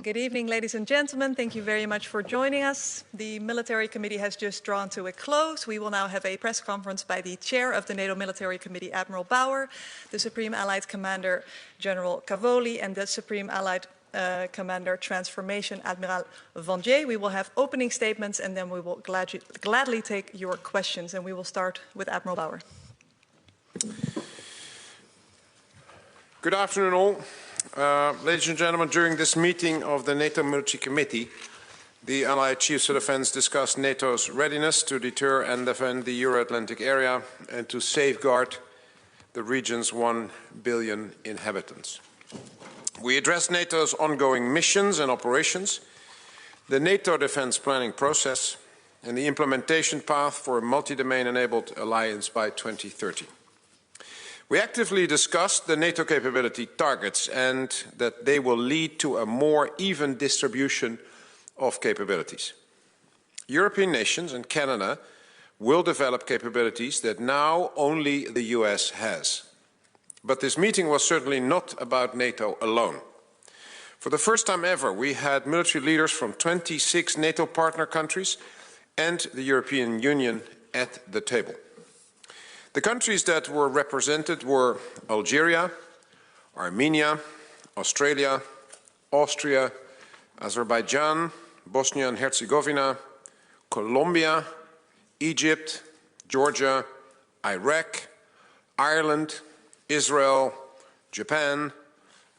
Good evening, ladies and gentlemen. Thank you very much for joining us. The Military Committee has just drawn to a close. We will now have a press conference by the chair of the NATO Military Committee, Admiral Bauer, the Supreme Allied Commander, General Cavoli, and the Supreme Allied Commander Transformation, Admiral Vandier. We will have opening statements and then we will gladly take your questions. And we will start with Admiral Bauer. Good afternoon all. Ladies and gentlemen, during this meeting of the NATO Military Committee, the Allied Chiefs of Defence discussed NATO's readiness to deter and defend the Euro-Atlantic area and to safeguard the region's 1 billion inhabitants. We addressed NATO's ongoing missions and operations, the NATO defence planning process, and the implementation path for a multi-domain-enabled alliance by 2030. We actively discussed the NATO capability targets and that they will lead to a more even distribution of capabilities. European nations and Canada will develop capabilities that now only the US has. But this meeting was certainly not about NATO alone. For the first time ever, we had military leaders from 26 NATO partner countries and the European Union at the table. The countries that were represented were Algeria, Armenia, Australia, Austria, Azerbaijan, Bosnia and Herzegovina, Colombia, Egypt, Georgia, Iraq, Ireland, Israel, Japan,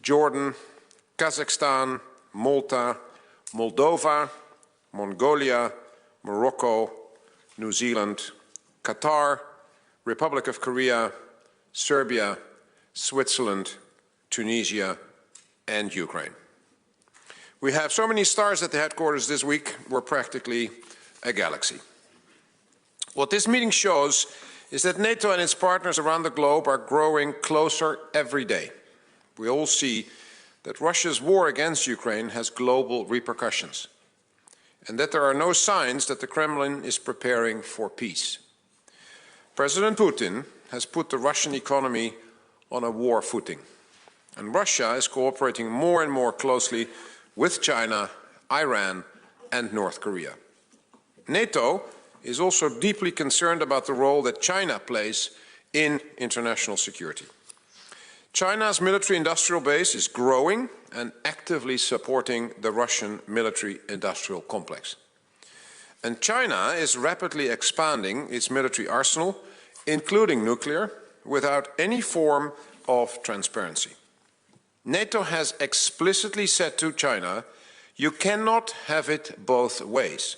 Jordan, Kazakhstan, Malta, Moldova, Mongolia, Morocco, New Zealand, Qatar, Republic of Korea, Serbia, Switzerland, Tunisia, and Ukraine. We have so many stars at the headquarters this week, we're practically a galaxy. What this meeting shows is that NATO and its partners around the globe are growing closer every day. We all see that Russia's war against Ukraine has global repercussions, and that there are no signs that the Kremlin is preparing for peace. President Putin has put the Russian economy on a war footing, and Russia is cooperating more and more closely with China, Iran, and North Korea. NATO is also deeply concerned about the role that China plays in international security. China's military-industrial base is growing and actively supporting the Russian military-industrial complex. And China is rapidly expanding its military arsenal, including nuclear, without any form of transparency. NATO has explicitly said to China, you cannot have it both ways.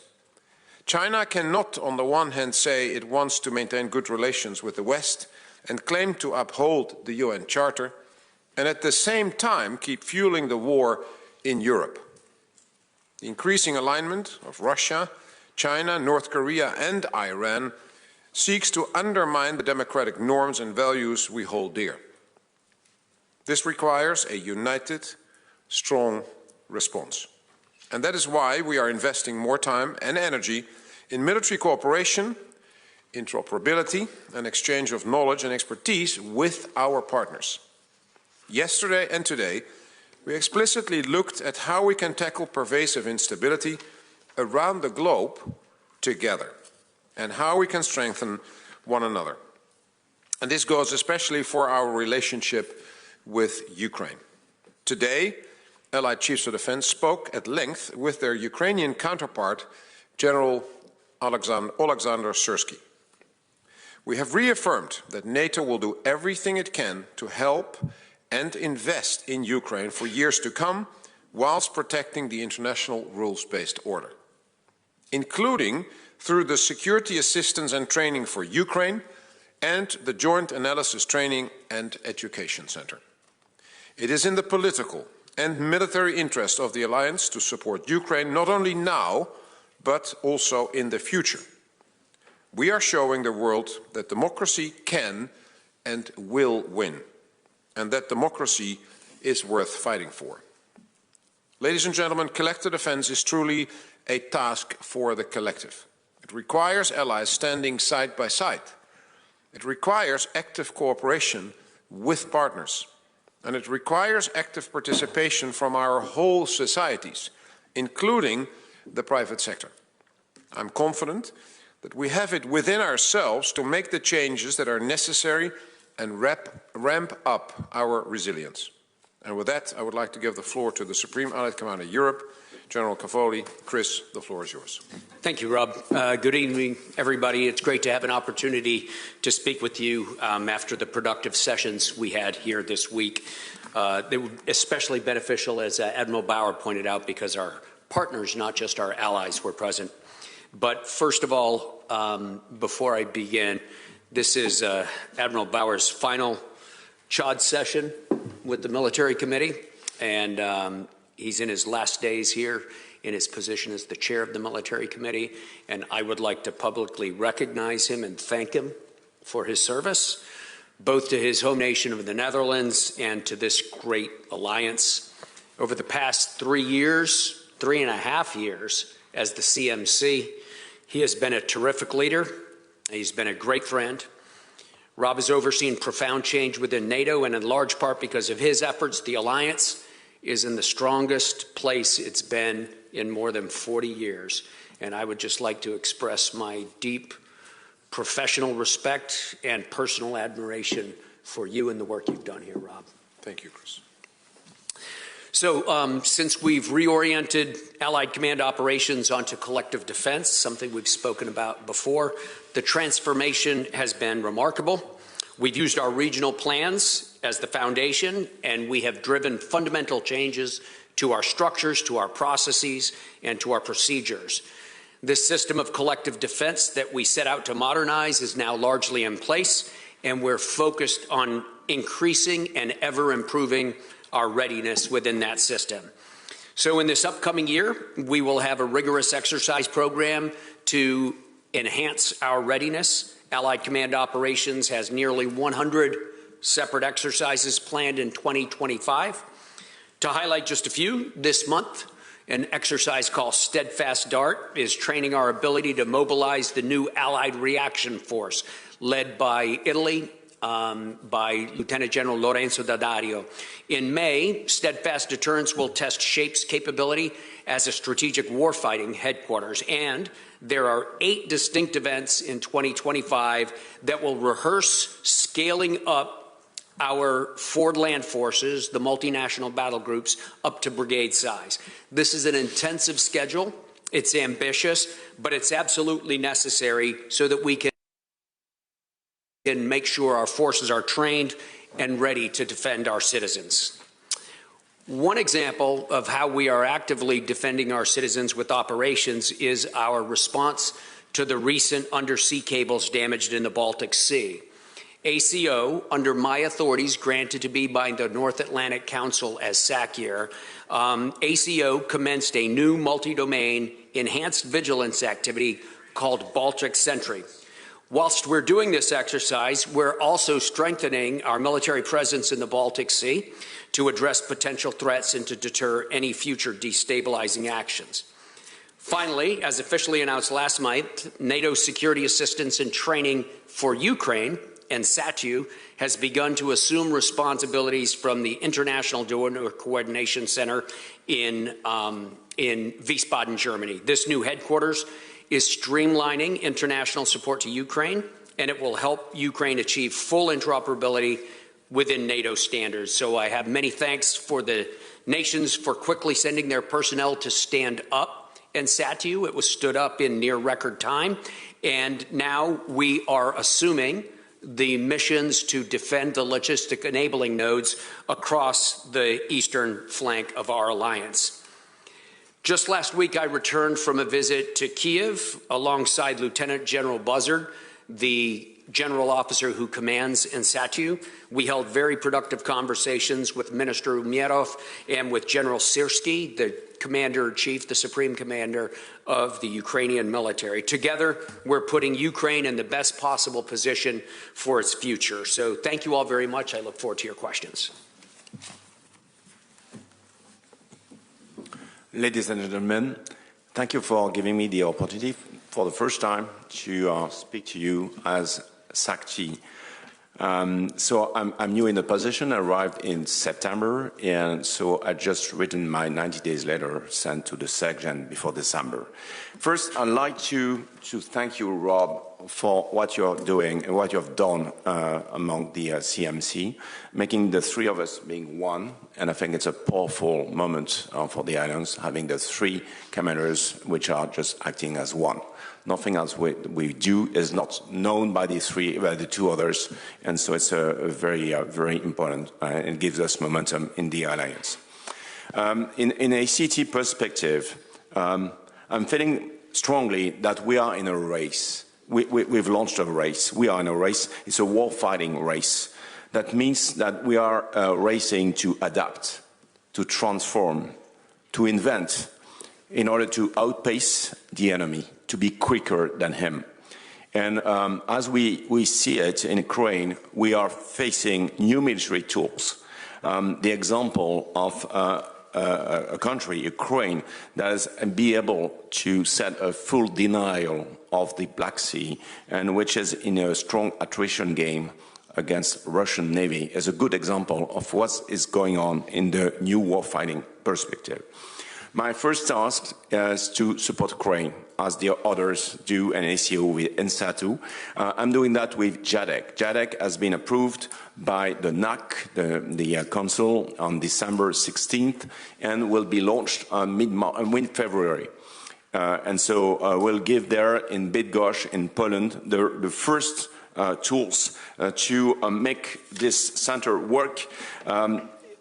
China cannot, on the one hand, say it wants to maintain good relations with the West and claim to uphold the UN Charter, and at the same time keep fueling the war in Europe. The increasing alignment of Russia, China, North Korea, and Iran seeks to undermine the democratic norms and values we hold dear. This requires a united, strong response. And that is why we are investing more time and energy in military cooperation, interoperability, and exchange of knowledge and expertise with our partners. Yesterday and today, we explicitly looked at how we can tackle pervasive instability around the globe together, and how we can strengthen one another. And this goes especially for our relationship with Ukraine. Today, Allied Chiefs of Defence spoke at length with their Ukrainian counterpart, General Alexander Syrsky. We have reaffirmed that NATO will do everything it can to help and invest in Ukraine for years to come, whilst protecting the international rules-based order, including through the Security Assistance and Training for Ukraine and the Joint Analysis Training and Education Center. It is in the political and military interest of the alliance to support Ukraine not only now, but also in the future. We are showing the world that democracy can and will win, and that democracy is worth fighting for. Ladies and gentlemen, collective defense is truly a task for the collective. It requires allies standing side by side. It requires active cooperation with partners. and it requires active participation from our whole societies, including the private sector. I'm confident that we have it within ourselves to make the changes that are necessary and ramp up our resilience. And with that, I would like to give the floor to the Supreme Allied Commander Europe, General Cavoli. Chris, the floor is yours. Thank you, Rob. Good evening, everybody. It's great to have an opportunity to speak with you after the productive sessions we had here this week. They were especially beneficial, as Admiral Bauer pointed out, because our partners, not just our allies, were present. But first of all, before I begin, this is Admiral Bauer's final CHOD session with the Military Committee, and he's in his last days here in his position as the chair of the Military Committee, and I would like to publicly recognize him and thank him for his service, both to his home nation of the Netherlands and to this great alliance. Over the past 3.5 years as the CMC, he has been a terrific leader. He's been a great friend. Rob has overseen profound change within NATO, and in large part because of his efforts, the alliance is in the strongest place it's been in more than 40 years. And I would just like to express my deep professional respect and personal admiration for you and the work you've done here, Rob. Thank you, Chris. So since we've reoriented Allied Command operations onto collective defense, something we've spoken about before, the transformation has been remarkable. We've used our regional plans as the foundation, and we have driven fundamental changes to our structures, to our processes, and to our procedures. This system of collective defense that we set out to modernize is now largely in place, and we're focused on increasing and ever improving our readiness within that system. So in this upcoming year, we will have a rigorous exercise program to enhance our readiness. Allied Command Operations has nearly 100 separate exercises planned in 2025. To highlight just a few, this month, an exercise called Steadfast Dart is training our ability to mobilize the new Allied Reaction Force led by Italy, by Lieutenant General Lorenzo Daddario. In May, Steadfast Deterrence will test SHAPE's capability as a strategic warfighting headquarters, and there are 8 distinct events in 2025 that will rehearse scaling up our forward land forces, the multinational battle groups, up to brigade size. This is an intensive schedule. It's ambitious, but it's absolutely necessary so that we can make sure our forces are trained and ready to defend our citizens. One example of how we are actively defending our citizens with operations is our response to the recent undersea cables damaged in the Baltic Sea. ACO, under my authorities granted to me by the North Atlantic Council as SACIR, ACO commenced a new multi-domain enhanced vigilance activity called Baltic Sentry. Whilst we're doing this exercise, we're also strengthening our military presence in the Baltic Sea to address potential threats and to deter any future destabilizing actions. Finally, as officially announced last month, NATO security assistance and training for Ukraine and SATU has begun to assume responsibilities from the International Donor Coordination Center in Wiesbaden, Germany. This new headquarters is streamlining international support to Ukraine, and it will help Ukraine achieve full interoperability within NATO standards. So I have many thanks for the nations for quickly sending their personnel to stand up in SATU. It was stood up in near record time, and now we are assuming the missions to defend the logistic enabling nodes across the eastern flank of our alliance. Just last week, I returned from a visit to Kiev alongside Lieutenant General Buzzard, the general officer who commands in SATU. We held very productive conversations with Minister Umierov and with General Syrskyi, the commander-in-chief, the supreme commander of the Ukrainian military. Together, we're putting Ukraine in the best possible position for its future. So thank you all very much. I look forward to your questions. Ladies and gentlemen, thank you for giving me the opportunity for the first time to speak to you as SACTI So I'm new in the position. I arrived in September, and so I just written my 90 days letter sent to the SecGen before December. First, I'd like to thank you, Rob, for what you're doing and what you have done among the CMC, making the three of us being one. And I think it's a powerful moment for the Alliance, having the three commanders which are just acting as one. Nothing else we do is not known by the two others, and so it's a very important, and it gives us momentum in the Alliance. In a CT perspective, I'm feeling strongly that we are in a race. We've launched a race. We are in a race. It's a war-fighting race. That means that we are racing to adapt, to transform, to invent, in order to outpace the enemy, to be quicker than him. And as we see it in Ukraine, we are facing new military tools. The example of a country, Ukraine, that is be able to set a full denial of the Black Sea, and which is in a strong attrition game against Russian Navy, is a good example of what is going on in the new warfighting perspective. My first task is to support Ukraine, as the others do, and ACO with NSATU. I'm doing that with JADEC. JADEC has been approved by the NAC, the Council, on December 16th, and will be launched on mid-February. And so we'll give there in Bydgoszcz, in Poland, the first tools to make this center work.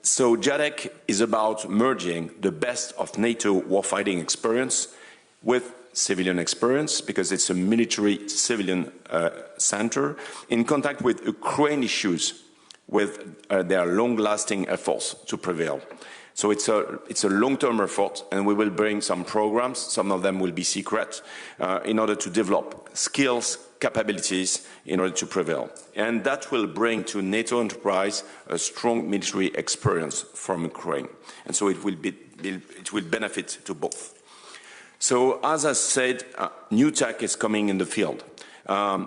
So JADEC is about merging the best of NATO warfighting experience with civilian experience, because it's a military-civilian center, in contact with Ukraine issues, with their long-lasting efforts to prevail. So it's a long-term effort, and we will bring some programs, some of them will be secret, in order to develop skills, capabilities in order to prevail. And that will bring to NATO enterprise a strong military experience from Ukraine. And so it will benefit to both. So as I said, new tech is coming in the field,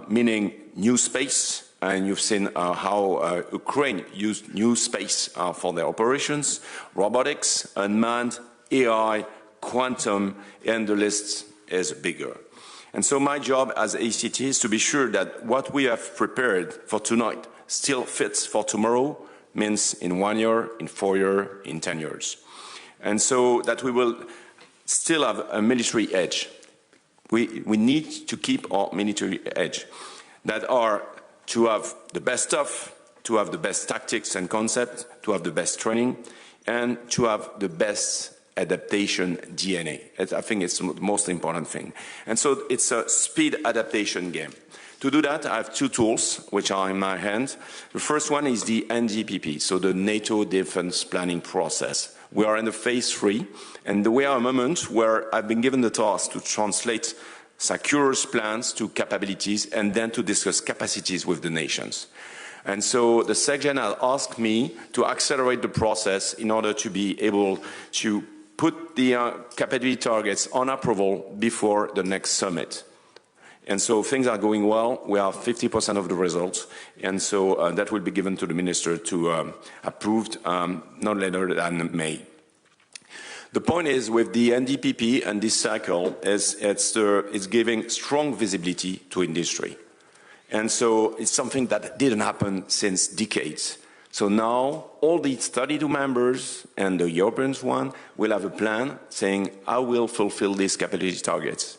meaning new space, and you've seen how Ukraine used new space for their operations, robotics, unmanned, AI, quantum, and the list is bigger. And so my job as ACT is to be sure that what we have prepared for tonight still fits for tomorrow, means in 1 year, in 4 years, in 10 years. And so that we will still have a military edge. We need to keep our military edge, that are to have the best stuff, to have the best tactics and concepts, to have the best training, and to have the best adaptation DNA. I think it's the most important thing. And so it's a speed adaptation game. To do that, I have two tools which are in my hand. The first one is the NDPP, so the NATO Defense Planning Process. We are in the phase 3, and we are a moment where I've been given the task to translate SECURE's plans to capabilities and then to discuss capacities with the nations. And so the SecGen has asked me to accelerate the process in order to be able to put the capability targets on approval before the next summit. And so things are going well. We have 50% of the results, and so that will be given to the minister to approved not later than May. The point is, with the NDPP and this cycle, it's giving strong visibility to industry. And so it's something that didn't happen since decades. So now all the 32 members and the European one will have a plan saying, I will fulfill these capability targets.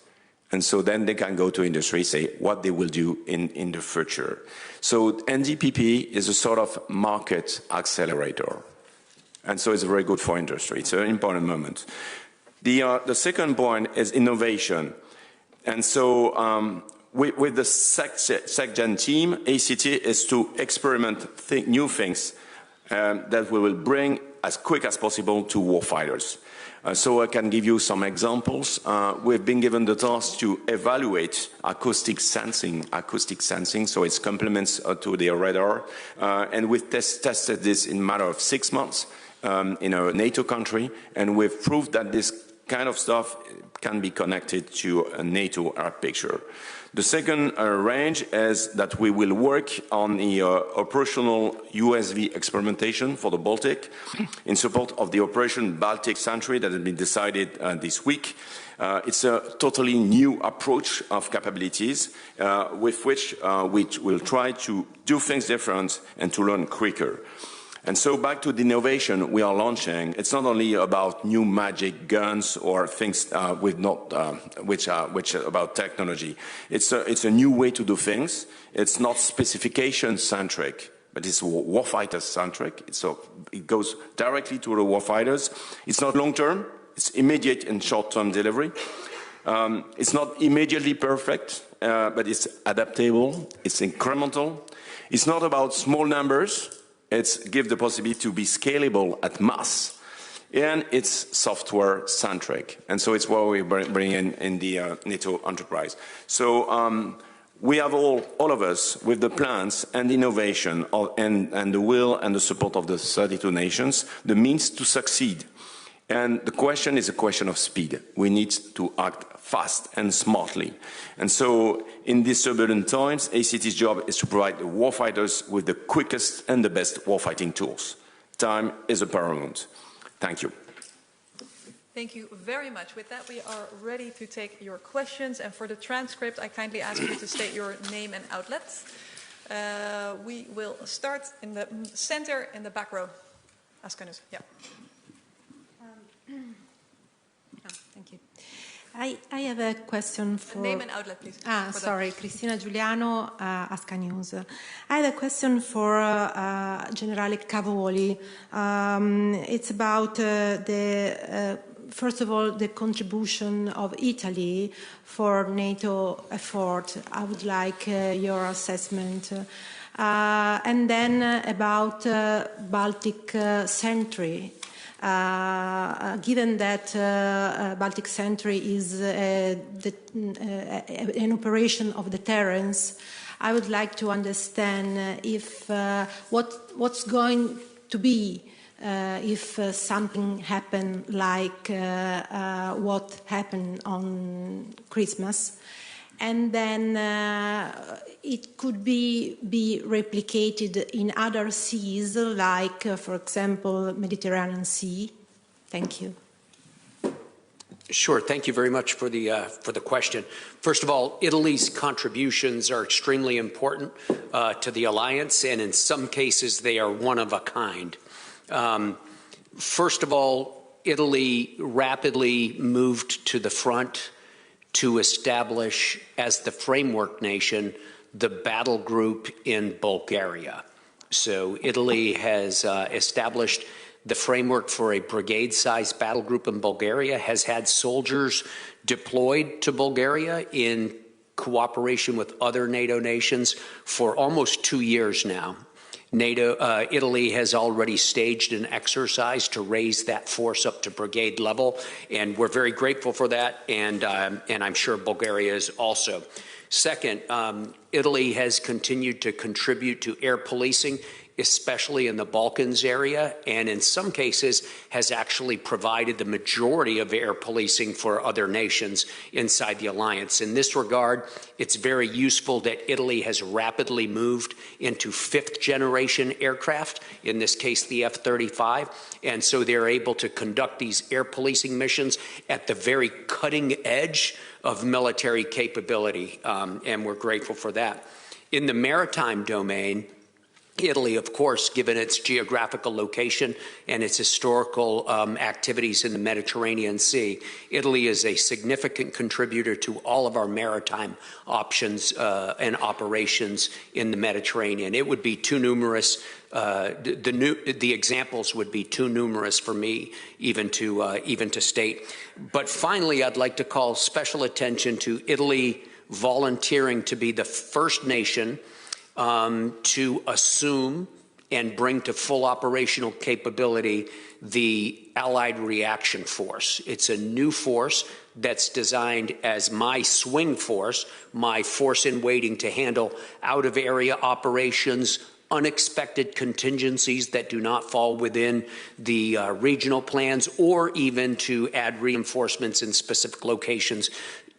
And so then they can go to industry, say what they will do in the future. So NDPP is a sort of market accelerator. And so it's very good for industry. It's an important moment. The second point is innovation. And so with the SecGen team, ACT is to experiment new things that we will bring as quick as possible to warfighters. So I can give you some examples. We've been given the task to evaluate acoustic sensing, so it's complements to the radar. And we've tested this in a matter of 6 months in a NATO country, and we've proved that this kind of stuff can be connected to a NATO air picture. The second range is that we will work on the operational USV experimentation for the Baltic in support of the Operation Baltic Sentry that has been decided this week. It's a totally new approach of capabilities with which we will try to do things different and to learn quicker. And so back to the innovation we are launching, it's not only about new magic guns or things which are about technology. It's a new way to do things. It's not specification-centric, but it's warfighter-centric. So it goes directly to the warfighters. It's not long-term. It's immediate and short-term delivery. It's not immediately perfect, but it's adaptable. It's incremental. It's not about small numbers. It's give the possibility to be scalable at mass, and it's software-centric. And so it's what we bring in the NATO enterprise. So we have all of us, with the plans and innovation and the will and the support of the 32 nations, the means to succeed. And the question is a question of speed. We need to act fast and smartly. And so in these turbulent times, ACT's job is to provide the warfighters with the quickest and the best warfighting tools. Time is a paramount. Thank you. Thank you very much. With that, we are ready to take your questions. And for the transcript, I kindly ask you to state your name and outlet. We will start in the center, in the back row. Askanus, yeah. Thank you. I have a question for... Name and outlet, please. Sorry, Cristina Giuliano, Asca News. I have a question for General Cavoli. It's about first of all, the contribution of Italy for NATO effort. I would like your assessment. And then about Baltic Sentry. Given that Baltic Sentry is an operation of deterrence, I would like to understand if what's going to be if something happened like what happened on Christmas, and then it could be replicated in other seas, like, for example, Mediterranean Sea. Thank you. Sure. Thank you very much for the question. First of all, Italy's contributions are extremely important to the alliance, and in some cases they are one of a kind. First of all, Italy rapidly moved to the front to establish, as the framework nation, the battle group in Bulgaria. So Italy has established the framework for a brigade-sized battle group in Bulgaria, has had soldiers deployed to Bulgaria in cooperation with other NATO nations for almost 2 years now. Italy has already staged an exercise to raise that force up to brigade level, and we're very grateful for that, and I'm sure Bulgaria is also. Second, Italy has continued to contribute to air policing, especially in the Balkans area, and in some cases has actually provided the majority of air policing for other nations inside the alliance. In this regard, it's very useful that Italy has rapidly moved into 5th generation aircraft, in this case the F-35, and so they're able to conduct these air policing missions at the very cutting edge of military capability, and we're grateful for that. In the maritime domain, Italy, of course, given its geographical location and its historical activities in the Mediterranean Sea, Italy is a significant contributor to all of our maritime options and operations in the Mediterranean. It would be too numerous. The examples would be too numerous for me even to state. But finally, I'd like to call special attention to Italy volunteering to be the first nation to assume and bring to full operational capability the Allied Reaction Force. It's a new force that's designed as my swing force, my force in waiting to handle out-of-area operations, unexpected contingencies that do not fall within the regional plans, or even to add reinforcements in specific locations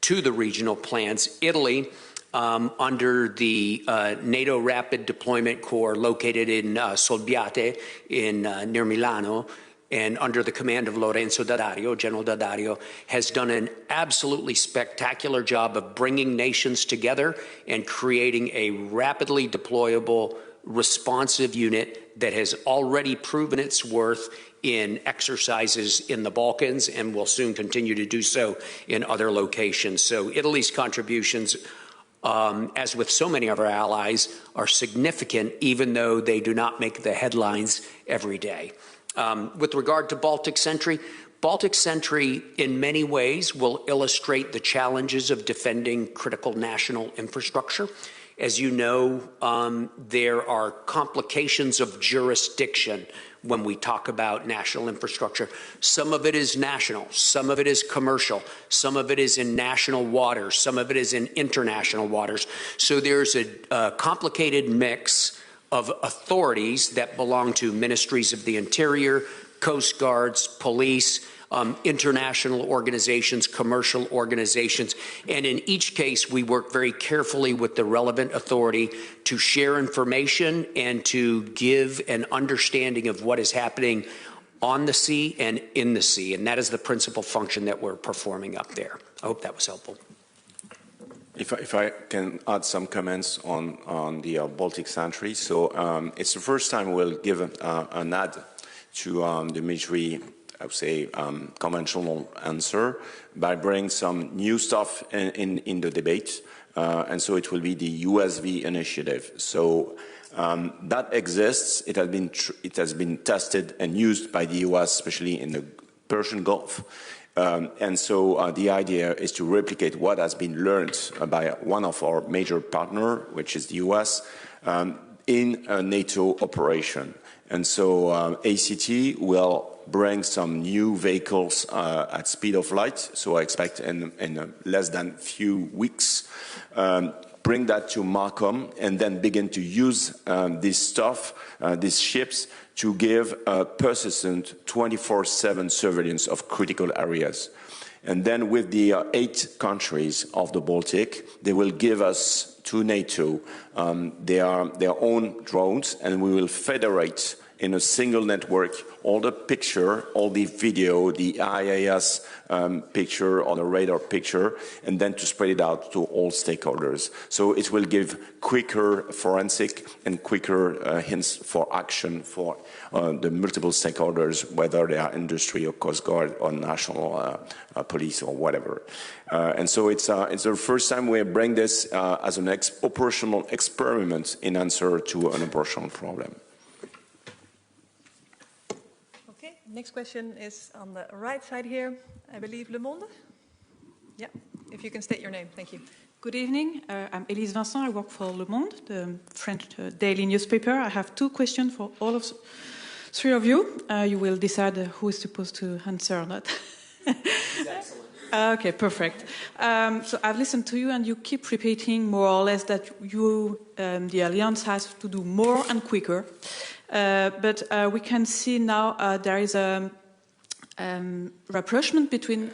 to the regional plans. Italy, under the NATO Rapid Deployment Corps located in Solbiate near Milano, and under the command of Lorenzo Daddario, General Daddario, has done an absolutely spectacular job of bringing nations together and creating a rapidly deployable, responsive unit that has already proven its worth in exercises in the Balkans and will soon continue to do so in other locations. So Italy's contributions, as with so many of our allies, are significant, even though they do not make the headlines every day. With regard to Baltic Sentry in many ways will illustrate the challenges of defending critical national infrastructure. As you know, there are complications of jurisdiction when we talk about national infrastructure. Some of it is national, some of it is commercial, some of it is in national waters, some of it is in international waters. So there's a complicated mix of authorities that belong to ministries of the interior, coast guards, police, international organizations, commercial organizations, and in each case we work very carefully with the relevant authority to share information and to give an understanding of what is happening on the sea and in the sea, and that is the principal function that we're performing up there. I hope that was helpful. If I can add some comments on the Baltic Sentry. So it's the first time we'll give an add to the military, I would say, conventional answer by bringing some new stuff in the debate. And so it will be the USV initiative. So that exists. It has been tested and used by the US, especially in the Persian Gulf. And so the idea is to replicate what has been learned by one of our major partners, which is the US, in a NATO operation. And so ACT will bring some new vehicles at speed of light, so I expect in less than few weeks, bring that to Markham, and then begin to use this stuff, these ships, to give persistent 24/7 surveillance of critical areas. And then with the 8 countries of the Baltic, they will give us to NATO their own drones, and we will federate in a single network all the picture, all the video, the IAS picture or the radar picture, and then to spread it out to all stakeholders. So it will give quicker forensic and quicker hints for action for the multiple stakeholders, whether they are industry or Coast Guard or national police or whatever. And so it's the first time we bring this as an operational experiment in answer to an operational problem. Next question is on the right side here. I believe Le Monde? Yeah, if you can state your name. Thank you. Good evening. I'm Elise Vincent. I work for Le Monde, the French daily newspaper. I have 2 questions for all of 3 of you. You will decide who is supposed to answer or not. Excellent. Okay, perfect. So I've listened to you, and you keep repeating more or less that you, the Alliance, has to do more and quicker. But we can see now there is a rapprochement between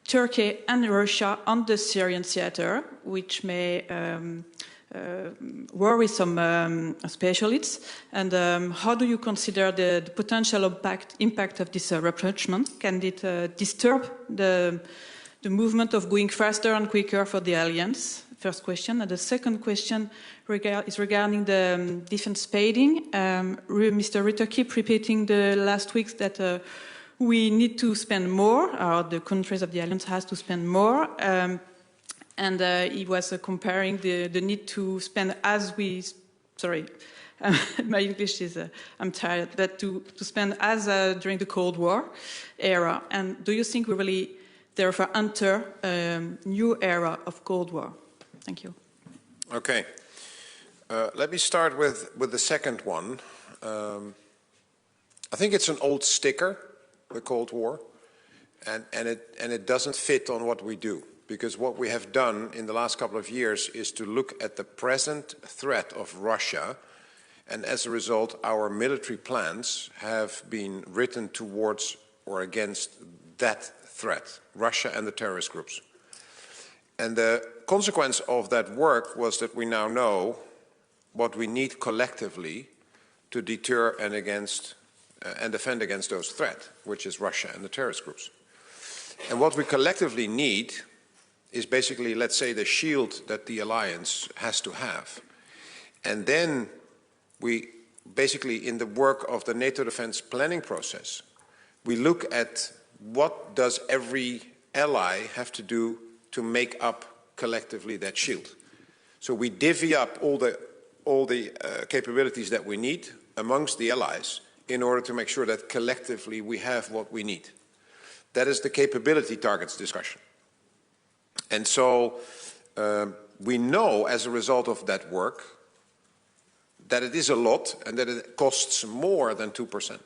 Turkey and Russia on the Syrian theater, which may worry some specialists. And how do you consider the potential impact of this rapprochement? Can it disturb the movement of going faster and quicker for the Alliance? First question. And the second question is regarding the defense spending. Mr. Rutte keep repeating the last weeks that we need to spend more, or the countries of the Alliance has to spend more. And he was comparing the need to spend as we, sorry, my English is, I'm tired, but to spend as during the Cold War era. And do you think we really therefore enter a new era of Cold War? Thank you. Okay. Let me start with the second one. I think it's an old sticker, the Cold War, and it doesn't fit on what we do. Because what we have done in the last couple of years is to look at the present threat of Russia And as a result, our military plans have been written towards or against that threat, Russia and the terrorist groups. And the consequence of that work was that we now know what we need collectively to deter and defend against those threats, which is Russia and the terrorist groups. And what we collectively need is basically, let's say, the shield that the alliance has to have. And then we basically, in the work of the NATO defense planning process, we look at what does every ally have to do to make up collectively that shield. So we divvy up all the capabilities that we need amongst the allies in order to make sure that collectively we have what we need. That is the capability targets discussion. And so we know as a result of that work that it is a lot and that it costs more than 2%.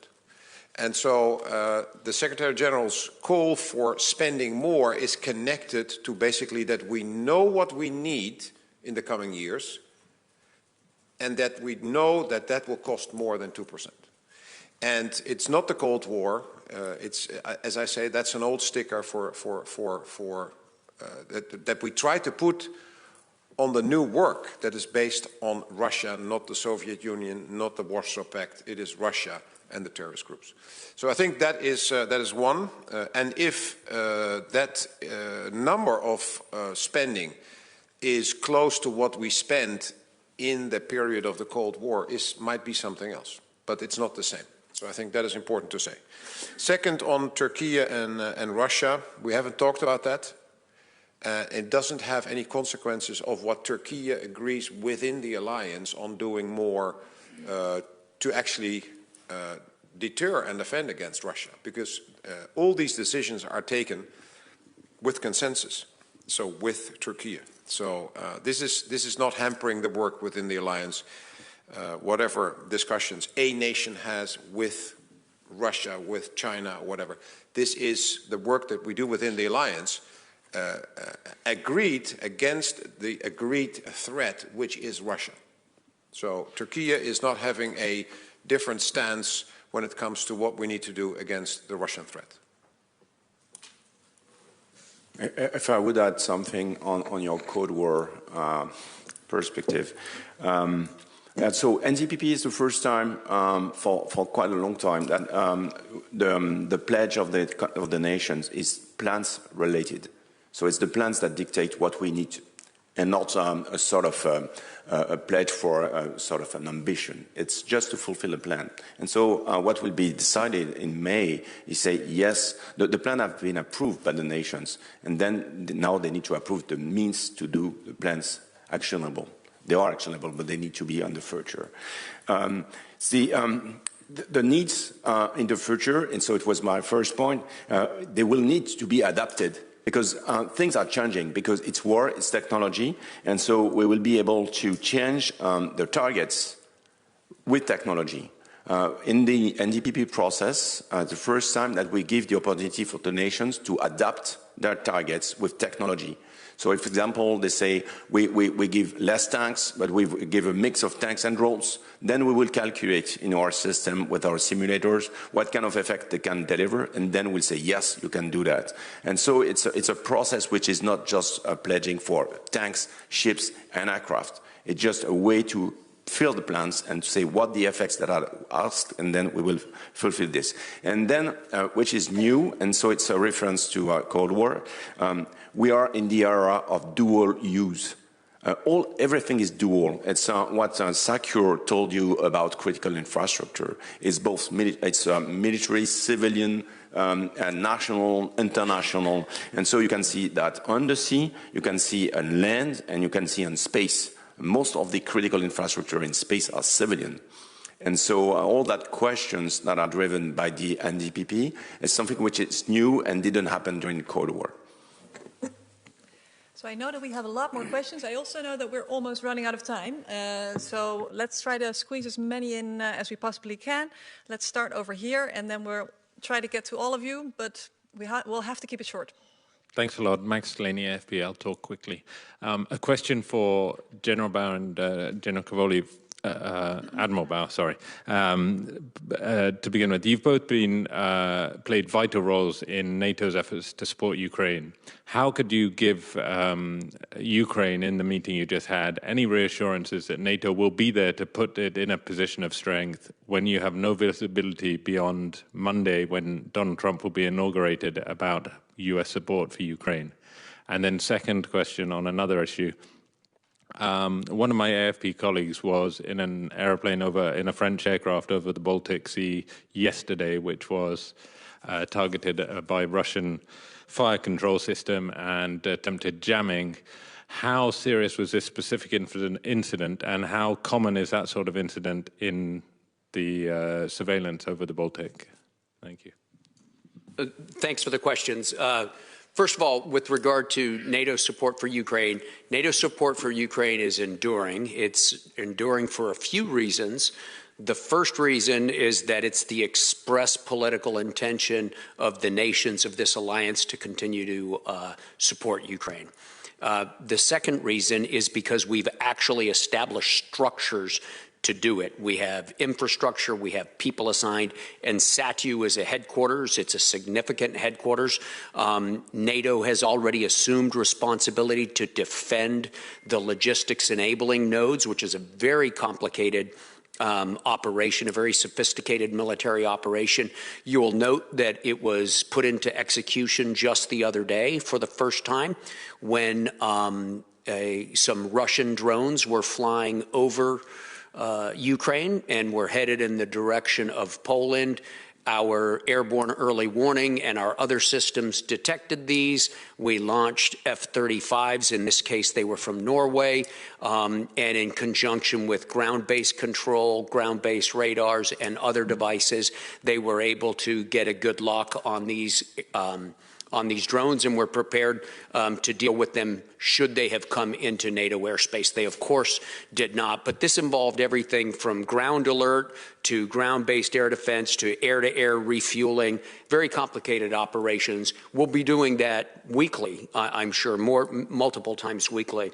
And so the Secretary General's call for spending more is connected to basically that we know what we need in the coming years and that we know that that will cost more than 2%. And it's not the Cold War. It's, as I say, that's an old sticker that we try to put on the new work that is based on Russia, not the Soviet Union, not the Warsaw Pact. It is Russia and the terrorist groups. So I think that is one. And if that number of spending is close to what we spent in the period of the Cold War, might be something else. But it's not the same. So I think that is important to say. Second, on Turkey and Russia, we haven't talked about that. It doesn't have any consequences of what Turkey agrees within the alliance on doing more to actually deter and defend against Russia, because all these decisions are taken with consensus, so with Turkey. So this is not hampering the work within the alliance. Whatever discussions a nation has with Russia, with China, whatever, this is the work that we do within the alliance, agreed against the agreed threat, which is Russia. So Turkey is not having a different stance when it comes to what we need to do against the Russian threat. If I would add something on your Cold War perspective. So NDPP is the first time for quite a long time that the pledge of the nations is plans related. So it's the plans that dictate what we need, and not a sort of a pledge for a sort of an ambition. It's just to fulfill a plan. And so what will be decided in May is say, yes, the plan has been approved by the nations, and then now they need to approve the means to do the plans actionable. They are actionable, but they need to be on the future. The needs in the future, and so it was my first point, they will need to be adapted because things are changing, because it's war, it's technology, and so we will be able to change the targets with technology. In the NDPP process, the first time that we give the opportunity for the nations to adapt their targets with technology. So if, for example, they say we give less tanks, but we give a mix of tanks and drones, then we will calculate in our system with our simulators what kind of effect they can deliver, and then we'll say, yes, you can do that. And so it's a process which is not just pledging for tanks, ships, and aircraft. It's just a way to fill the plans and to say what the effects that are asked, and then we will fulfill this. And then, which is new, and so it's a reference to Cold War, we are in the era of dual use. Everything is dual. It's what Secure told you about critical infrastructure. It's both military, civilian, and national, international. And so you can see that on the sea, you can see on land, and you can see on space. Most of the critical infrastructure in space are civilian. And so all that questions that are driven by the NDPP is something which is new and didn't happen during the Cold War. So I know that we have a lot more questions. I also know that we're almost running out of time. So let's try to squeeze as many in as we possibly can. Let's start over here, and then we'll try to get to all of you, but we'll have to keep it short. Thanks a lot. Max Delaney, AFP. I'll talk quickly. A question for General Bauer and General Cavoli. Admiral Bauer, sorry. To begin with, you've both been played vital roles in NATO's efforts to support Ukraine. How could you give Ukraine, in the meeting you just had, any reassurances that NATO will be there to put it in a position of strength when you have no visibility beyond Monday, when Donald Trump will be inaugurated, about US support for Ukraine? And then second question on another issue. One of my AFP colleagues was in an airplane in a French aircraft over the Baltic Sea yesterday, which was targeted by Russian fire control system and attempted jamming. How serious was this specific incident, and how common is that sort of incident in the surveillance over the Baltic? Thank you. Thanks for the questions. First of all, with regard to NATO support for Ukraine, NATO support for Ukraine is enduring. It's enduring for a few reasons. The first reason is that it's the express political intention of the nations of this alliance to continue to support Ukraine. The second reason is because we've actually established structures to do it. We have infrastructure, we have people assigned, and SATU is a headquarters. It's a significant headquarters. NATO has already assumed responsibility to defend the logistics enabling nodes, which is a very complicated operation, a very sophisticated military operation. You will note that it was put into execution just the other day for the first time when some Russian drones were flying over Ukraine and were headed in the direction of Poland. Our airborne early warning and our other systems detected these. We launched F-35s. In this case, they were from Norway. And in conjunction with ground-based control, ground-based radars, and other devices, they were able to get a good lock on these drones, and we're prepared to deal with them should they have come into NATO airspace. They, of course, did not, but this involved everything from ground alert to ground-based air defense to air-to-air refueling, very complicated operations. We'll be doing that weekly, I'm sure, multiple times weekly.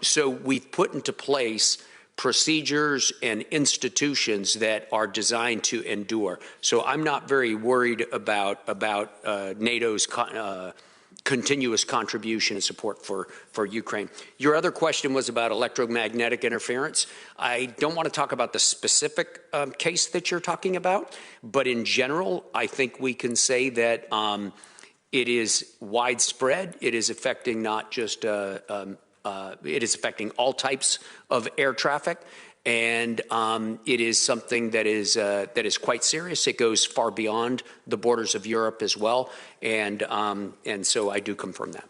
So we've put into place procedures and institutions that are designed to endure. So I'm not very worried about NATO's continuous contribution and support for Ukraine. Your other question was about electromagnetic interference. I don't want to talk about the specific case that you're talking about, but in general, I think we can say that it is widespread. It is affecting not just it is affecting all types of air traffic, and it is something that is quite serious. It goes far beyond the borders of Europe as well, and so I do confirm that.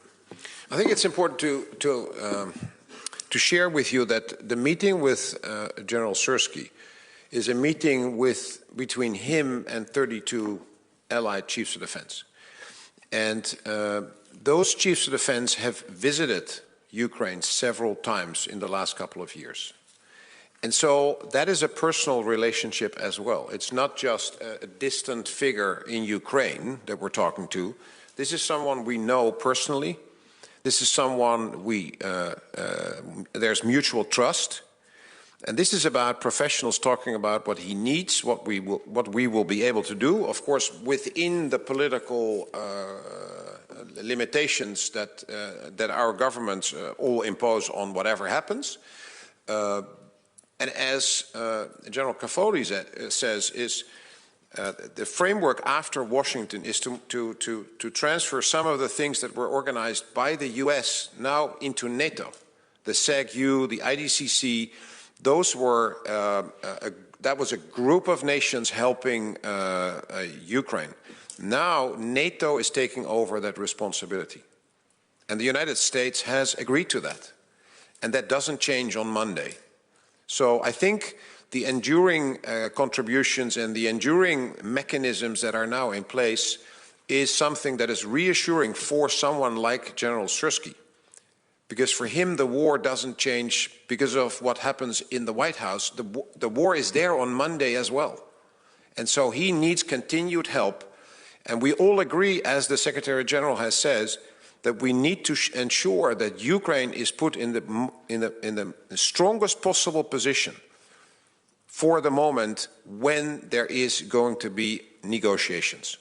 I think it's important to share with you that the meeting with General Syrski is a meeting between him and 32 allied chiefs of defense, and those chiefs of defense have visited Ukraine several times in the last couple of years. And so that is a personal relationship as well. It's not just a distant figure in Ukraine that we're talking to. This is someone we know personally. This is someone there's mutual trust. And this is about professionals talking about what he needs, what we will be able to do, of course, within the political limitations that our governments all impose on whatever happens. And as General Cavoli says, the framework after Washington is to transfer some of the things that were organized by the US now into NATO. The SEG-U, the IDCC, those were, that was a group of nations helping Ukraine. Now NATO is taking over that responsibility. And the United States has agreed to that. And that doesn't change on Monday. So I think the enduring contributions and the enduring mechanisms that are now in place is something that is reassuring for someone like General Syrski. Because for him, the war doesn't change because of what happens in the White House. The war is there on Monday as well. And so he needs continued help. And we all agree, as the Secretary General has said, that we need to ensure that Ukraine is put in the strongest possible position for the moment when there is going to be negotiations.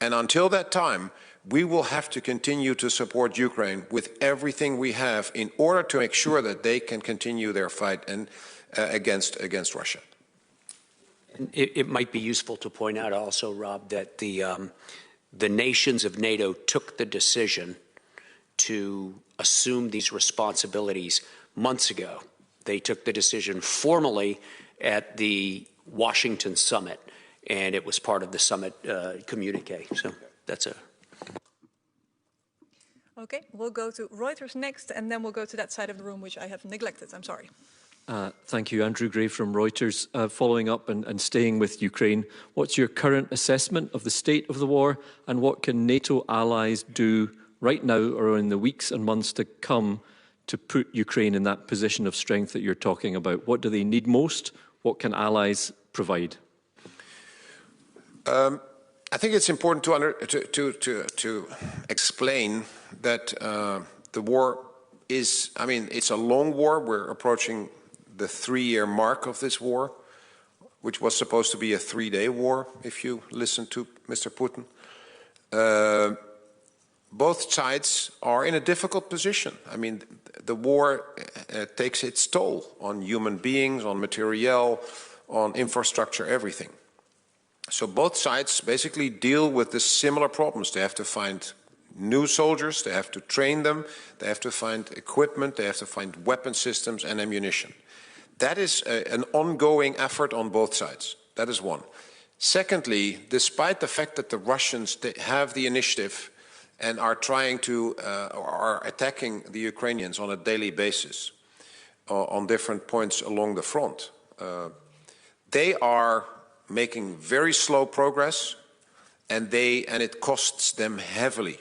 And until that time, we will have to continue to support Ukraine with everything we have in order to make sure that they can continue their fight against Russia. It might be useful to point out also, Rob, that the nations of NATO took the decision to assume these responsibilities months ago. They took the decision formally at the Washington summit, and it was part of the summit communique. So that's a... Okay, we'll go to Reuters next, and then we'll go to that side of the room, which I have neglected. I'm sorry. Thank you, Andrew Gray from Reuters. Following up and staying with Ukraine, what's your current assessment of the state of the war, and what can NATO allies do right now or in the weeks and months to come to put Ukraine in that position of strength that you're talking about? What do they need most? What can allies provide? I think it's important to explain that the war is, I mean, it's a long war. We're approaching the 3-year mark of this war, which was supposed to be a 3-day war, if you listen to Mr. Putin. Both sides are in a difficult position. I mean, the war takes its toll on human beings, on materiel, on infrastructure, everything. So both sides basically deal with the similar problems. They have to find new soldiers, they have to train them, they have to find equipment, they have to find weapon systems and ammunition. That is an ongoing effort on both sides. That is one. Secondly, despite the fact that the Russians have the initiative and are trying to, are attacking the Ukrainians on a daily basis on different points along the front, they are making very slow progress, and it costs them heavily.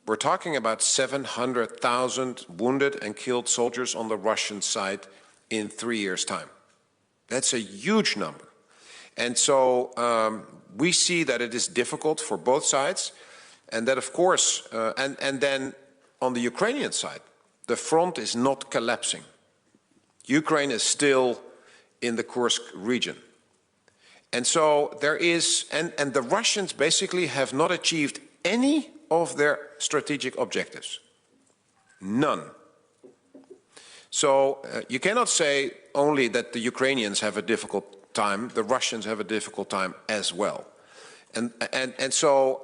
We're talking about 700,000 wounded and killed soldiers on the Russian side in 3 years' time. That's a huge number. And so we see that it is difficult for both sides, and that of course, and then on the Ukrainian side, the front is not collapsing. Ukraine is still in the Kursk region. And so there is, and the Russians basically have not achieved any of their strategic objectives. None. So you cannot say only that the Ukrainians have a difficult time, the Russians have a difficult time as well. And so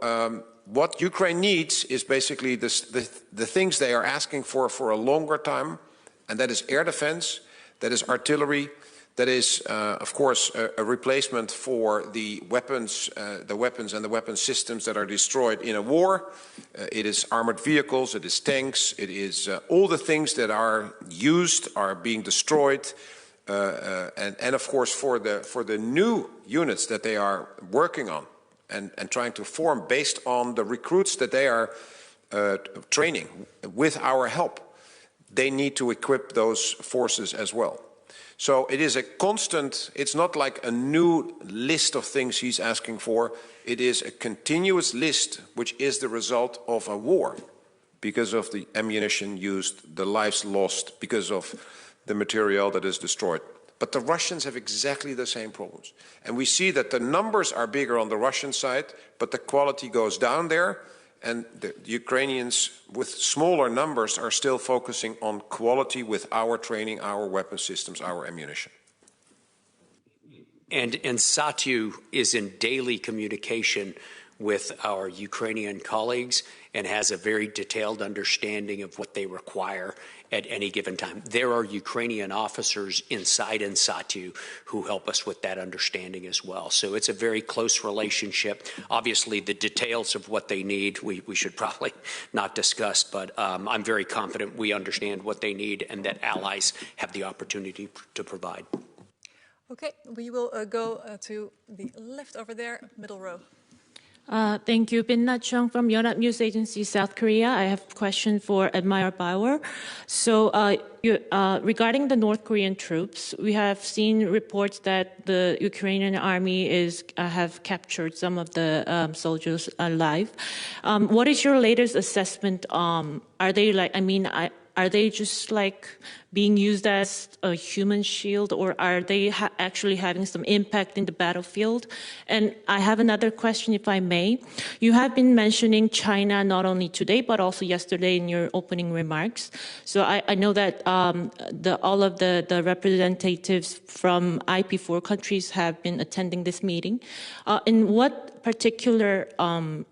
what Ukraine needs is basically the things they are asking for a longer time, and that is air defense, that is artillery, that is, of course, a replacement for the weapons and the weapon systems that are destroyed in a war. It is armored vehicles, it is tanks, it is all the things that are used are being destroyed. And of course, for the new units that they are working on and trying to form based on the recruits that they are training with our help, they need to equip those forces as well. So it is a constant, it's not like a new list of things he's asking for. It is a continuous list, which is the result of a war because of the ammunition used, the lives lost, because of the material that is destroyed. But the Russians have exactly the same problems. And we see that the numbers are bigger on the Russian side, but the quality goes down there. And the Ukrainians, with smaller numbers, are still focusing on quality with our training, our weapon systems, our ammunition. And Satyu is in daily communication with our Ukrainian colleagues and has a very detailed understanding of what they require at any given time. There are Ukrainian officers inside in Satyu who help us with that understanding as well. So it's a very close relationship. Obviously, the details of what they need, we should probably not discuss, but I'm very confident we understand what they need and that allies have the opportunity to provide. Okay, we will go to the left over there, middle row. Thank you. Bin Na Chung from Yonhap News Agency, South Korea. I have a question for Admiral Bauer. So regarding the North Korean troops, we have seen reports that the Ukrainian army have captured some of the soldiers alive. What is your latest assessment? Are they like, I mean, are they just like being used as a human shield, or are they actually having some impact in the battlefield? And I have another question, if I may. You have been mentioning China not only today, but also yesterday in your opening remarks. So I know that all of the representatives from IP4 countries have been attending this meeting. In what particular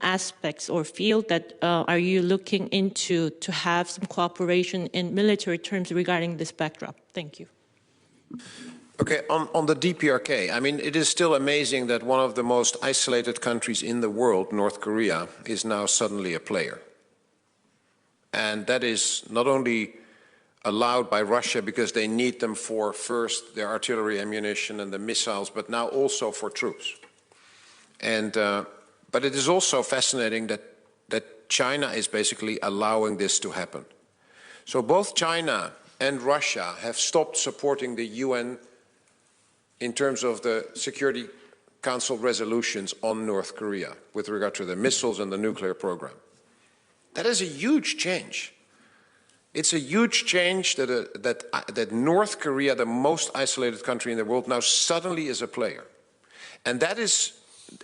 aspects or field that are you looking into to have some cooperation in military terms regarding this backdrop? Thank you. Okay, on the DPRK, I mean, it is still amazing that one of the most isolated countries in the world, North Korea, is now suddenly a player. And that is not only allowed by Russia because they need them for first their artillery ammunition and the missiles, but now also for troops. And, but it is also fascinating that China is basically allowing this to happen. So both China and Russia have stopped supporting the UN in terms of the Security Council resolutions on North Korea with regard to the missiles and the nuclear program. That is a huge change. It's a huge change that North Korea, the most isolated country in the world, now suddenly is a player. And that is,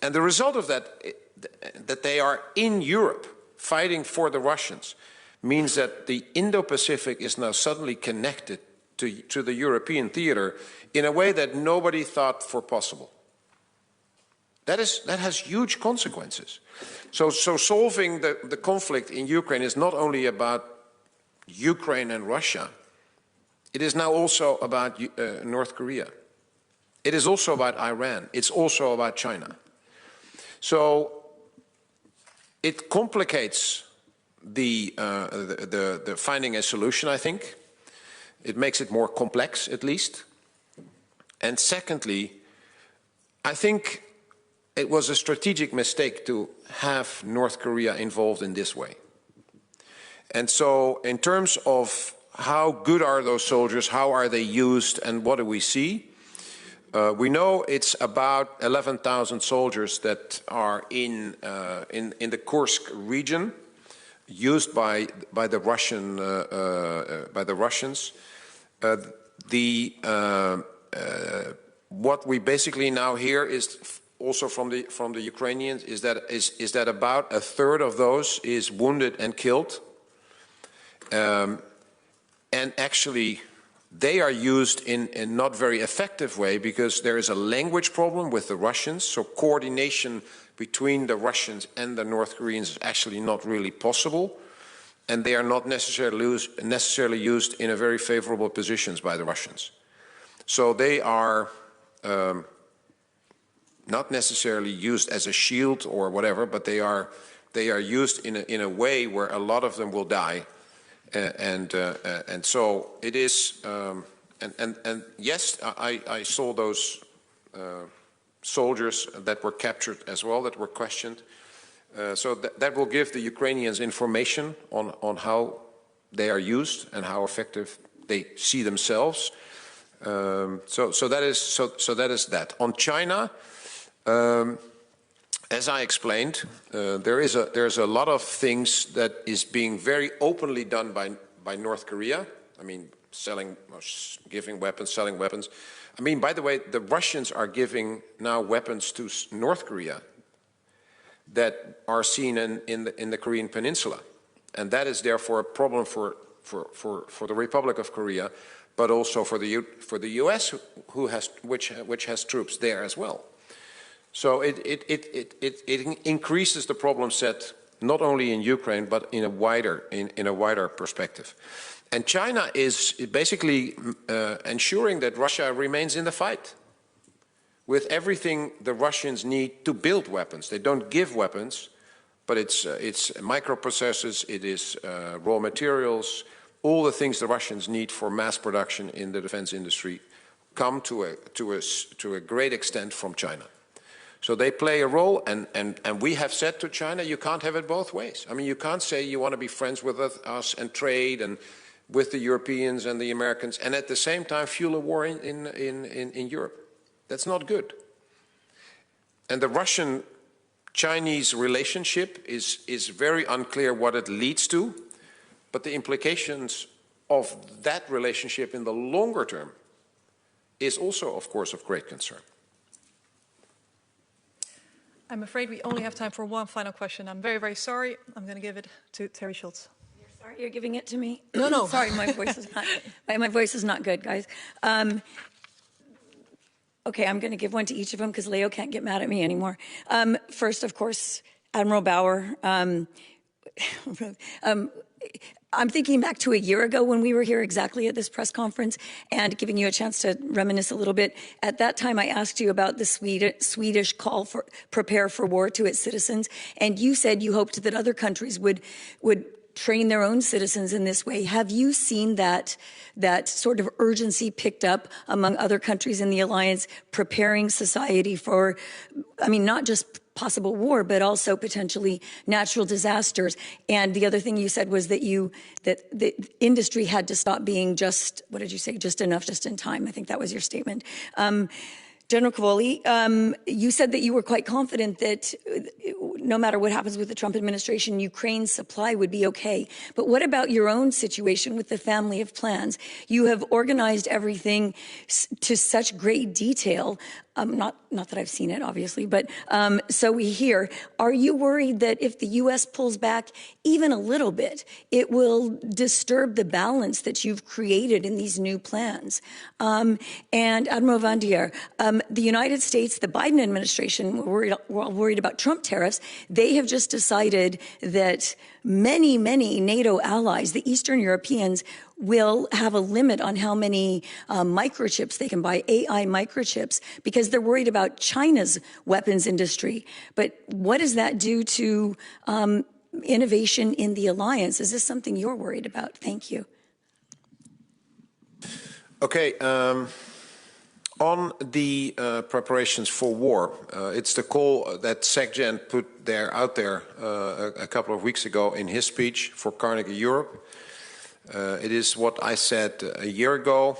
and the result of that they are in Europe fighting for the Russians, means that the Indo-Pacific is now suddenly connected to the European theater in a way that nobody thought for possible. That has huge consequences. So solving the conflict in Ukraine is not only about Ukraine and Russia. It is now also about North Korea. It is also about Iran. It's also about China. So it complicates the finding a solution, I think. It makes it more complex, at least. And secondly, I think it was a strategic mistake to have North Korea involved in this way. And so in terms of how good are those soldiers, how are they used, and what do we see? We know it's about 11,000 soldiers that are in the Kursk region, used by the Russians. What we basically now hear is also from the Ukrainians is that about a third of those is wounded and killed, and actually they are used in a not very effective way because there is a language problem with the Russians. So coordination between the Russians and the North Koreans is actually not really possible, and they are not necessarily used in a very favorable positions by the Russians. So they are not necessarily used as a shield or whatever, but they are used in a way where a lot of them will die, and so it is. And yes, I saw those soldiers that were captured as well, that were questioned. So that will give the Ukrainians information on how they are used and how effective they see themselves. So that is that. On China, as I explained, there's a lot of things that is being very openly done by North Korea. I mean, giving weapons, selling weapons. I mean, by the way, the Russians are giving now weapons to North Korea that are seen in the Korean Peninsula, and that is therefore a problem for the Republic of Korea, but also for the U.S. which has troops there as well. So it increases the problem set not only in Ukraine but in a wider perspective. And China is basically ensuring that Russia remains in the fight with everything the Russians need to build weapons. They don't give weapons, but it's microprocessors, it is raw materials, all the things the Russians need for mass production in the defense industry come to a great extent from China. So they play a role, and we have said to China, you can't have it both ways. I mean, you can't say you want to be friends with us and trade and with the Europeans and the Americans, and at the same time fuel a war in Europe. That's not good. And the Russian-Chinese relationship is very unclear what it leads to, but the implications of that relationship in the longer term is also, of course, of great concern. I'm afraid we only have time for one final question. I'm very, very sorry. I'm going to give it to Terry Schultz. You're sorry you're giving it to me? No, no. Sorry, my voice is not good, guys. Okay, I'm going to give one to each of them because Leo can't get mad at me anymore. First, of course, Admiral Bauer. I'm thinking back to a year ago when we were here exactly at this press conference and giving you a chance to reminisce a little bit. At that time, I asked you about the Swedish call for prepare for war to its citizens, and you said you hoped that other countries would train their own citizens in this way. Have you seen that sort of urgency picked up among other countries in the alliance, preparing society for, I mean, not just possible war, but also potentially natural disasters? And the other thing you said was that the industry had to stop being just, what did you say, just enough, just in time. I think that was your statement. General Cavoli, you said that you were quite confident that no matter what happens with the Trump administration, Ukraine's supply would be okay. But what about your own situation with the family of plans? You have organized everything to such great detail. Not that I've seen it, obviously, but so we hear. Are you worried that if the U.S. pulls back even a little bit, it will disturb the balance that you've created in these new plans? And Admiral Vandier, the United States, the Biden administration, we're all worried about Trump tariffs. They have just decided that many NATO allies, the Eastern Europeans, will have a limit on how many microchips they can buy, AI microchips, because they're worried about China's weapons industry. But what does that do to innovation in the alliance? Is this something you're worried about? Thank you. Okay. On the preparations for war, it's the call that SecGen put out there a couple of weeks ago in his speech for Carnegie Europe. It is what I said a year ago.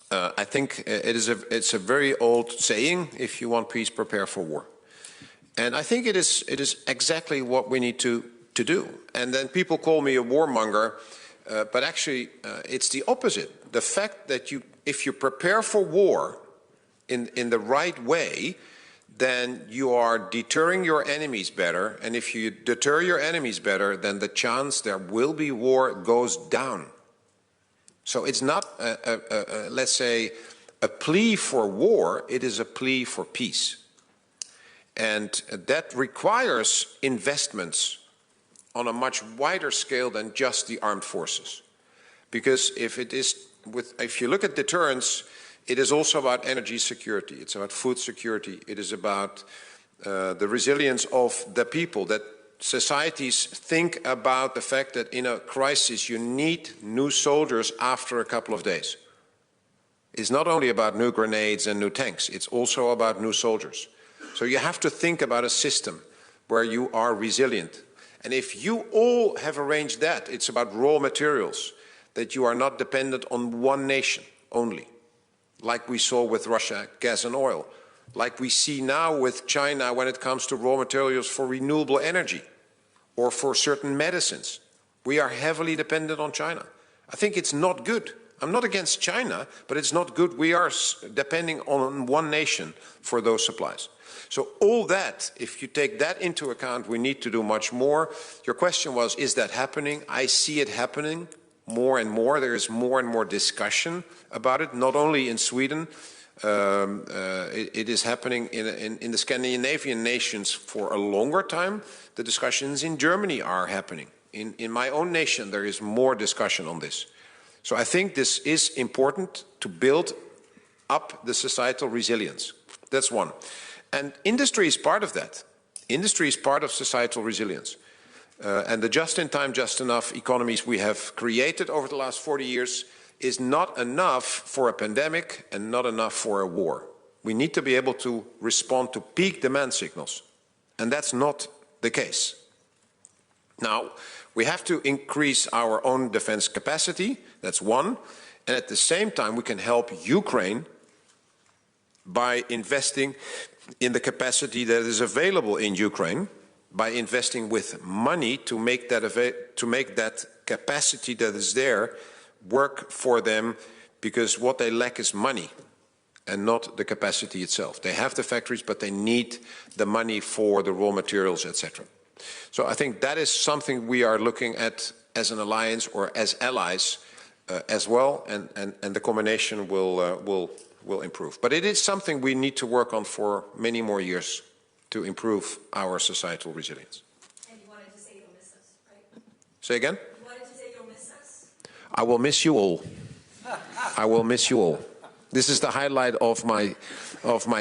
I think it's a very old saying: if you want peace, prepare for war. And I think it is exactly what we need to do. And then people call me a warmonger, but actually it's the opposite. The fact that if you prepare for war in the right way, then you are deterring your enemies better. And if you deter your enemies better, then the chance there will be war goes down. So it's not, let's say, a plea for war, it is a plea for peace. And that requires investments on a much wider scale than just the armed forces. Because if you look at deterrence, it is also about energy security, it's about food security, it is about the resilience of the people, that societies think about the fact that in a crisis you need new soldiers after a couple of days. It's not only about new grenades and new tanks, it's also about new soldiers. So you have to think about a system where you are resilient. And if you all have arranged that, it's about raw materials, that you are not dependent on one nation only, like we saw with Russia, gas and oil, like we see now with China when it comes to raw materials for renewable energy or for certain medicines. We are heavily dependent on China. I think it's not good. I'm not against China, but it's not good. We are depending on one nation for those supplies. So all that, if you take that into account, we need to do much more. Your question was, is that happening? I see it happening more and more. There is more and more discussion about it, not only in Sweden. It is happening in the Scandinavian nations for a longer time. The discussions in Germany are happening. In my own nation, there is more discussion on this. So I think this is important to build up the societal resilience. That's one. And industry is part of that. Industry is part of societal resilience. And the just-in-time, just-enough economies we have created over the last 40 years is not enough for a pandemic and not enough for a war. We need to be able to respond to peak demand signals. And that's not the case. Now, we have to increase our own defense capacity. That's one. And at the same time, we can help Ukraine by investing in the capacity that is available in Ukraine, by investing with money to make that capacity that is there work for them, because what they lack is money and not the capacity itself. They have the factories, but they need the money for the raw materials, etc. So I think that is something we are looking at as an alliance or as allies as well, and the combination will improve. But it is something we need to work on for many more years to improve our societal resilience. And you wanted to say you'll miss us, right? Say again? You wanted to say you'll miss us? I will miss you all. I will miss you all. This is the highlight of my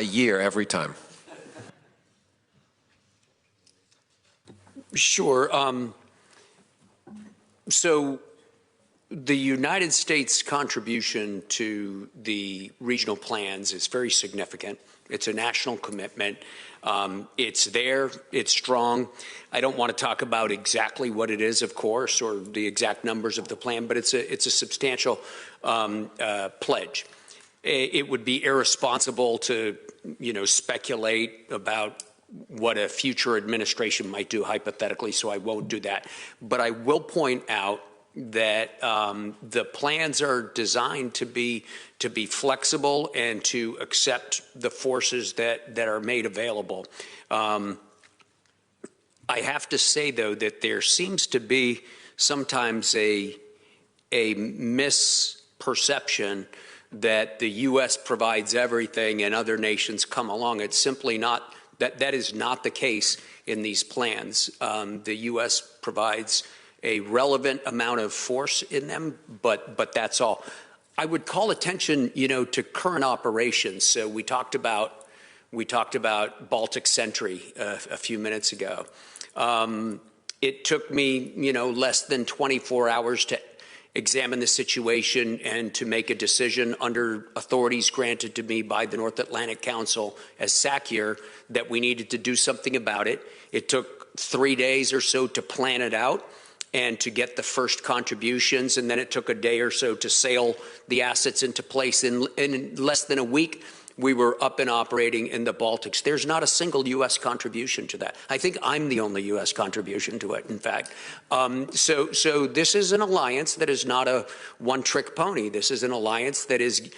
year every time. Sure. So the United States contribution to the regional plans is very significant. It's a national commitment. It's there. It's strong. I don't want to talk about exactly what it is, of course, or the exact numbers of the plan, but it's a substantial pledge. It would be irresponsible to, speculate about what a future administration might do hypothetically, so I won't do that. But I will point out that the plans are designed to be flexible and to accept the forces that are made available. I have to say, though, that there seems to be sometimes a misperception that the U.S. provides everything and other nations come along. It's simply not. That is not the case in these plans. The U.S. provides a relevant amount of force in them, but that's all. I would call attention, to current operations. So we talked about Baltic Sentry a few minutes ago. It took me, less than 24 hours to examine the situation and to make a decision under authorities granted to me by the North Atlantic Council as SACIR that we needed to do something about it. It took 3 days or so to plan it out and to get the first contributions, and then it took a day or so to sail the assets into place. In less than a week, we were up and operating in the Baltics. There's not a single U.S. contribution to that. I think I'm the only U.S. contribution to it, in fact. So this is an alliance that is not a one-trick pony. This is an alliance that is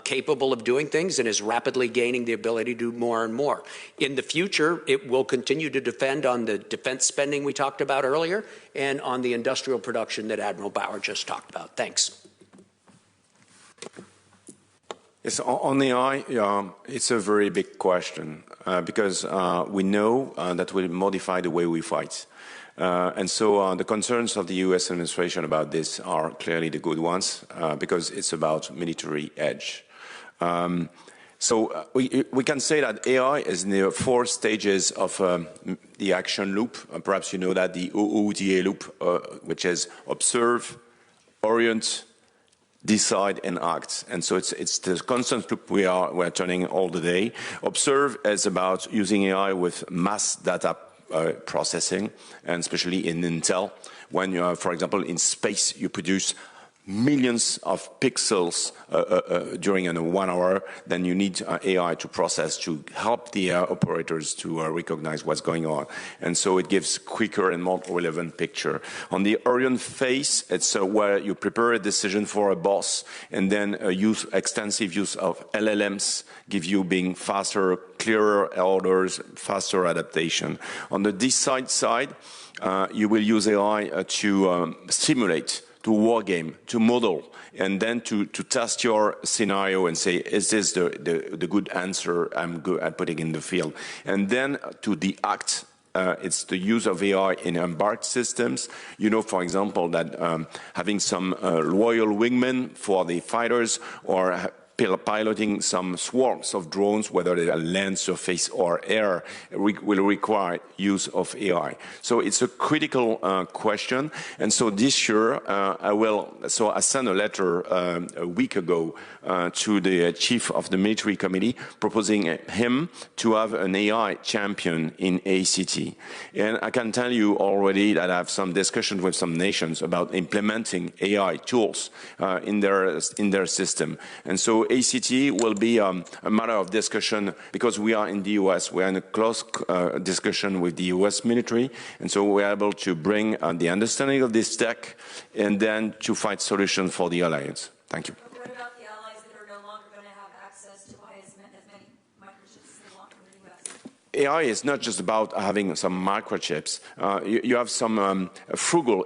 capable of doing things and is rapidly gaining the ability to do more and more. In the future, it will continue to defend on the defense spending we talked about earlier and on the industrial production that Admiral Bauer just talked about. Thanks. Yes, on AI, it's a very big question because we know that will modify the way we fight. And so the concerns of the US administration about this are clearly the good ones because it's about military edge. So we can say that AI is in the 4 stages of the action loop. Perhaps you know that the OODA loop, which is observe, orient, decide and act. And so it's the constant loop we're turning all the day. Observe is about using AI with mass data processing, and especially in Intel. When you are, for example, in space, you produce millions of pixels during 1 hour, then you need AI to process to help the operators to recognize what's going on. And so it gives quicker and more relevant picture. On the orient phase, it's where you prepare a decision for a boss and then extensive use of LLMs give you being faster, clearer orders, faster adaptation. On the decide side, you will use AI to simulate, to war game, to model, and then to test your scenario and say, is this the good answer I'm good at putting in the field? And then to the act, it's the use of AI in embarked systems. You know, for example, that having some loyal wingmen for the fighters or piloting some swarms of drones, whether they are land, surface, or air, will require use of AI. So it's a critical question. And so this year, I sent a letter a week ago to the chief of the military committee, proposing him to have an AI champion in ACT. And I can tell you already that I have some discussions with some nations about implementing AI tools in their system. And so ACT will be a matter of discussion because we are in the US. We are in a close discussion with the US military, and so we're able to bring the understanding of this tech and then to find solutions for the alliance. Thank you. What about the allies that are no longer going to have access to buy as many microchips as they want from the US? AI is not just about having some microchips. You have some frugal